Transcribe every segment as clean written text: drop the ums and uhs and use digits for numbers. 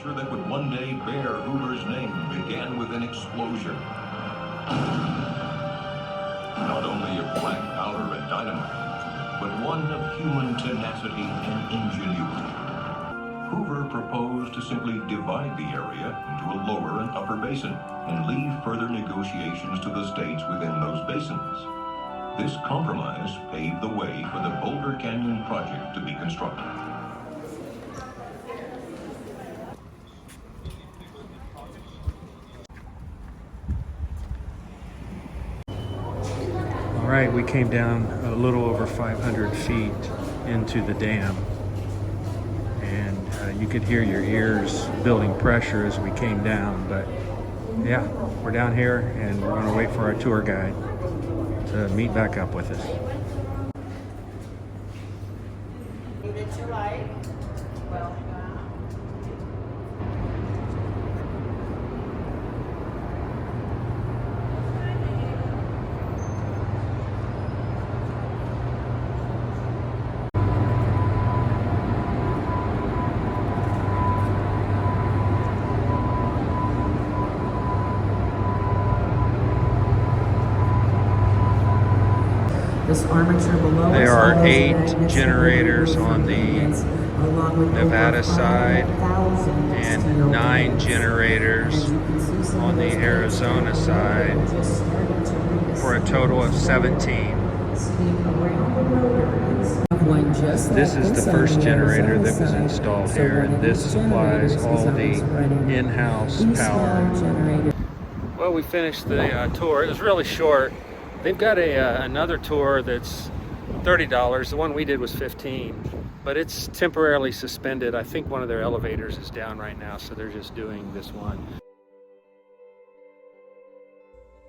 structure that would one day bear Hoover's name began with an explosion. Not only of black powder and dynamite, but one of human tenacity and ingenuity. Hoover proposed to simply divide the area into a lower and upper basin and leave further negotiations to the states within those basins. This compromise paved the way for the Boulder Canyon project to be constructed. All right, we came down a little over 500 feet into the dam, and you could hear your ears building pressure as we came down. But yeah, we're down here and we're going to wait for our tour guide to meet back up with us. There are 8 generators on the Nevada side and 9 generators on the Arizona side for a total of 17. This is the first generator that was installed here, and this supplies all the in-house power. Well, we finished the tour. It was really short. They've got another tour that's $30. The one we did was $15, but it's temporarily suspended. I think one of their elevators is down right now, so they're just doing this one.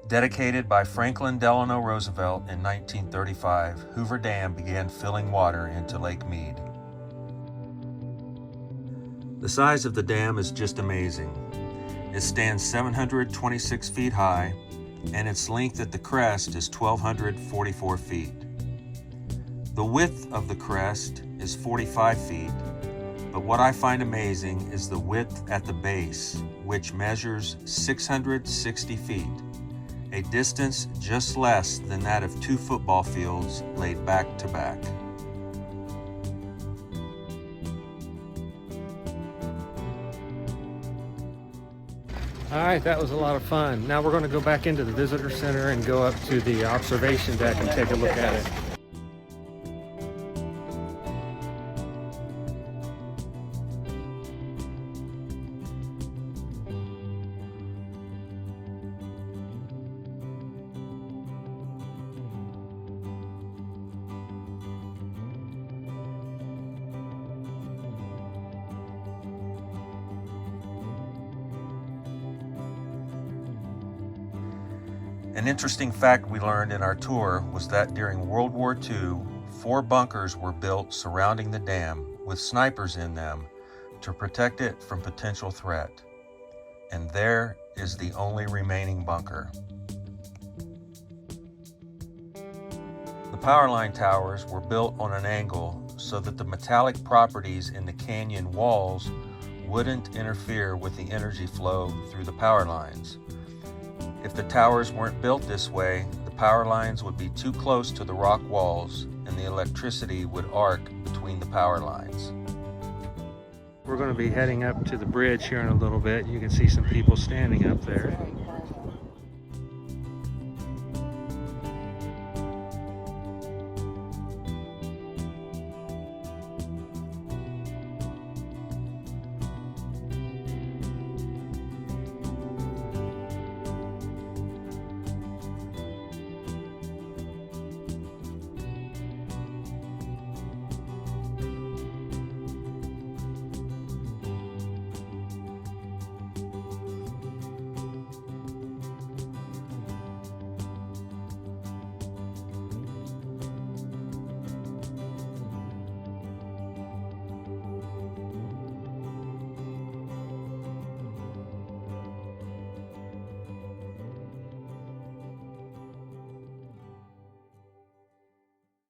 Dedicated by Franklin Delano Roosevelt in 1935, Hoover Dam began filling water into Lake Mead. The size of the dam is just amazing. It stands 726 feet high, and its length at the crest is 1,244 feet. The width of the crest is 45 feet, but what I find amazing is the width at the base, which measures 660 feet, a distance just less than that of 2 football fields laid back to back. All right, that was a lot of fun. Now we're going to go back into the visitor center and go up to the observation deck and take a look at it. An interesting fact we learned in our tour was that during World War II, 4 bunkers were built surrounding the dam with snipers in them to protect it from potential threat. And there is the only remaining bunker. The power line towers were built on an angle so that the metallic properties in the canyon walls wouldn't interfere with the energy flow through the power lines. If the towers weren't built this way, the power lines would be too close to the rock walls and the electricity would arc between the power lines. We're going to be heading up to the bridge here in a little bit. You can see some people standing up there.